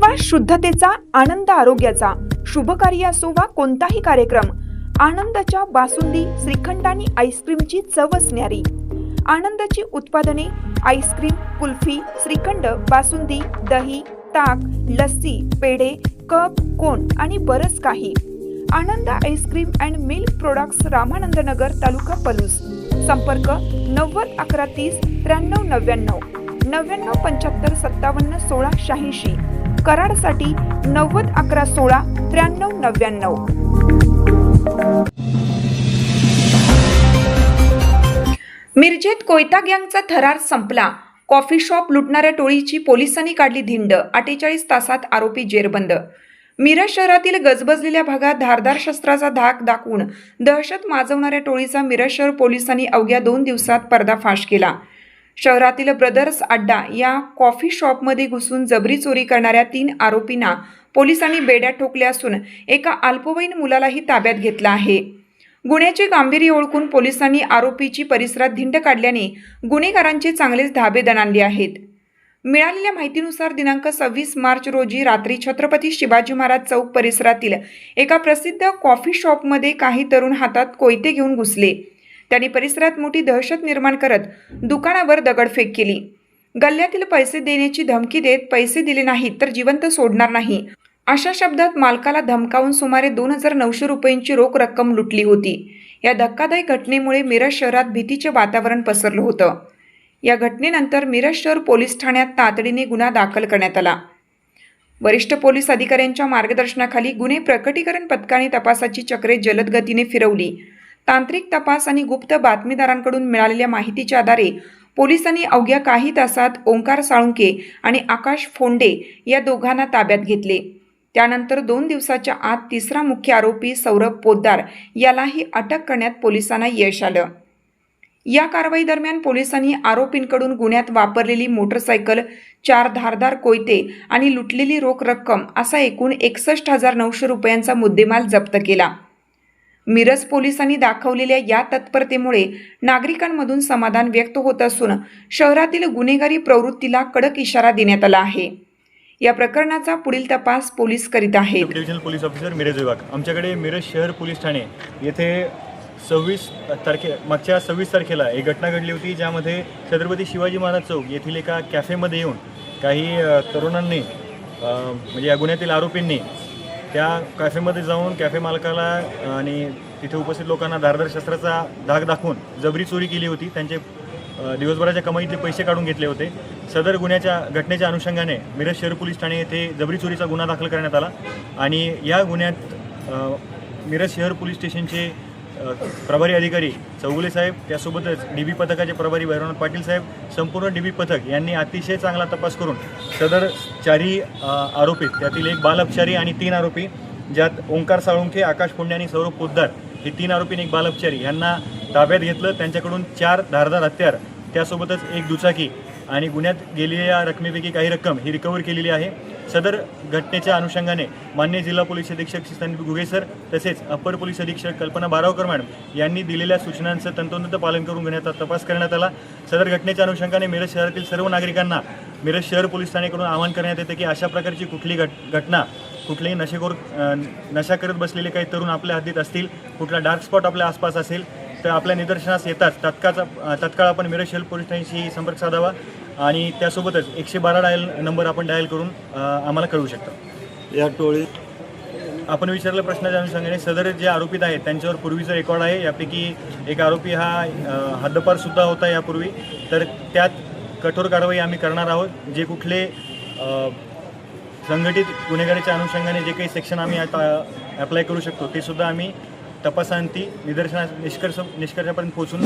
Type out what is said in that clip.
श्वास शुद्धतेचा, आनंद आरोग्याचा, शुभ कार्य असो वा कोणताही कार्यक्रम, आनंदाच्या बासुंदी, श्रीखंड आणि आईस्क्रीमची चवच न्यारी. आनंदाची उत्पादने आईस्क्रीम, कुल्फी, श्रीखंड, बासुंदी, दही, ताक, लस्सी, पेढे, कप, कोन आणि बरंच काही. Anand ice cream and milk products, Ramanand Nagar, taluka Palus. संपर्क 90 11 30 93 99 99 75 57 16 86. कराडसाठी 90 11 16 93 99. मिरजेत कोयता गँगचा थरार संपला. कॉफी शॉप लुटणाऱ्या टोळीची पोलिसांनी काढली धिंड. 48 तासात आरोपी जेरबंद. मिरज शहरातील गजबजलेल्या भागात धारदार शस्त्राचा धाक दाखवून दहशत माजवणाऱ्या टोळीचा मिरज शहर पोलिसांनी अवघ्या 2 दिवसात पर्दाफाश केला. शहरातील ब्रदर्स अड्डा या कॉफी शॉपमध्ये घुसून जबरी चोरी करणाऱ्या 3 आरोपींना पोलिसांनी बेड्यात ठोकले असून एका अल्पवयीन मुलालाही ताब्यात घेतला आहे. गुन्ह्याचे गांभीर्य ओळखून पोलिसांनी आरोपीची परिसरात धिंड काढल्याने गुन्हेगारांचे चांगलेच धाबे दणाणले आहेत. मिळालेल्या माहितीनुसार दिनांक 26 मार्च रोजी रात्री छत्रपती शिवाजी महाराज चौक परिसरातील एका प्रसिद्ध कॉफी शॉपमध्ये काही तरुण हातात कोयते घेऊन घुसले. त्यांनी परिसरात मोठी दहशत निर्माण करत दुकानावर दगडफेक केली. गल्ल्यातील पैसे देण्याची धमकी देत पैसे दिले नाहीत तर जिवंत सोडणार नाही अशा शब्दात मालकाला धमकावून सुमारे 2900 रुपयांची रोख रक्कम लुटली होती. या धक्कादायक घटनेमुळे मिरज शहरात भीतीचे वातावरण पसरलं होतं. या घटनेनंतर मिरज शहर पोलीस ठाण्यात तातडीने गुन्हा दाखल करण्यात आला. वरिष्ठ पोलीस अधिकाऱ्यांच्या मार्गदर्शनाखाली गुन्हे प्रकटीकरण पथकाने तपासाची चक्रे जलद गतीने फिरवली. तांत्रिक तपास आणि गुप्त बातमीदारांकडून मिळालेल्या माहितीच्या आधारे पोलिसांनी अवघ्या काही तासात ओंकार साळुंके आणि आकाश फोंडे या दोघांना ताब्यात घेतले. त्यानंतर 2 दिवसाच्या आत तिसरा मुख्य आरोपी सौरभ पोद्दार यालाही अटक करण्यात पोलिसांना यश आलं. या कारवाई दरम्यान पोलिसांनी आरोपींकडून गुन्ह्यात वापरलेली मोटरसायकल, 4 धारदार कोयते आणि लुटलेली रोख रक्कम असा एकूण 61,900 रुपयांचा मुद्देमाल जप्त केला. मिरज पोलिसांनी दाखवलेल्या या तत्परतेमुळे नागरिकांमधून समाधान व्यक्त होत असून शहरातील गुन्हेगारी प्रवृत्तीला कडक इशारा देण्यात आला आहे. या प्रकरणाचा पुढील तपास पोलीस करीत आहेत. डिव्हिजनल पोलीस ऑफिसर मिरज विभाग. आमच्याकडे मिरज शहर पोलीस ठाणे येथे 26 तारखेला एक घटना घडली होती, ज्यामध्ये छत्रपती शिवाजी महाराज चौक येथील एका कॅफेमध्ये येऊन काही तरुणांनी म्हणजे या गुन्ह्यातील आरोपींनी त्या कॅफेमध्ये जाऊन कॅफे मालकाला आणि तिथे उपस्थित लोकांना धारदार शस्त्राचा धाक दाखवून जबरी चोरी केली होती. त्यांचे दिवसभराच्या कमाईतले पैसे काढून घेतले होते. सदर घटनेच्या अनुषंगाने मिरज शहर पोलीस ठाणे येथे जबरी चोरीचा गुन्हा दाखल करण्यात आला आणि या गुन्ह्यात मिरज शहर पोलीस स्टेशनचे प्रभारी अधिकारी चौगुले साहेब, त्यासोबतच DB पथकाचे प्रभारी भैरवनाथ पाटील साहेब, संपूर्ण DB पथक यांनी अतिशय चांगला तपास करून सदर 4 आरोपी, त्यातील एक बालअपचारी आणि 3 आरोपी, ज्यात ओंकार साळुंके, आकाश फोंडे आणि सौरभ पोद्दार हे 3 आरोपी आणि एक बालअपचारी यांना ताब्यात घेतलं. त्यांच्याकडून 4 धारदार हत्यार, त्यासोबतच एक दुचाकी आणि गुन्ह्यात गेलेल्या रकमेपैकी काही रक्कम ही रिकव्हर केलेली आहे. सदर घटनेच्या अनुषंगाने माननीय जिल्हा पोलीस अधीक्षक श्री संदीप घुगे सर तसेच अप्पर पोलीस अधीक्षक कल्पना बारावकर मॅडम यांनी दिलेल्या सूचनांचं तंतोतंत पालन करून गुन्ह्याचा तपास करण्यात आला. सदर घटनेच्या अनुषंगाने मिरज शहरातील सर्व नागरिकांना मिरज शहर पोलीस ठाणेकडून आवाहन करण्यात येते की अशा प्रकारची कुठली घटना, कुठलेही नशा करत बसलेले काही तरुण आपल्या हद्दीत असतील, कुठला डार्क स्पॉट आपल्या आसपास असेल तर आपल्या निदर्शनास येताच तत्काळ आपण मिरज शहर पोलीस ठाण्याशी संपर्क साधावा आणि त्यासोबतच 112 नंबर आपण डायल करून आम्हाला कळवू शकता. या टोळीत आपण विचारलेल्या प्रश्नाच्या अनुषंगाने सदर जे आरोपीत आहेत त्यांच्यावर पूर्वीचा रेकॉर्ड आहे. यापैकी एक आरोपी हा हद्दपारसुद्धा होता यापूर्वी, तर त्यात कठोर कारवाई आम्ही करणार आहोत. जे कुठले संघटित गुन्हेगारीच्या अनुषंगाने जे काही सेक्शन आम्ही आता ॲप्लाय करू शकतो ते सुद्धा आम्ही तपासांती निदर्शनास निष्कर्षापर्यंत पोहोचून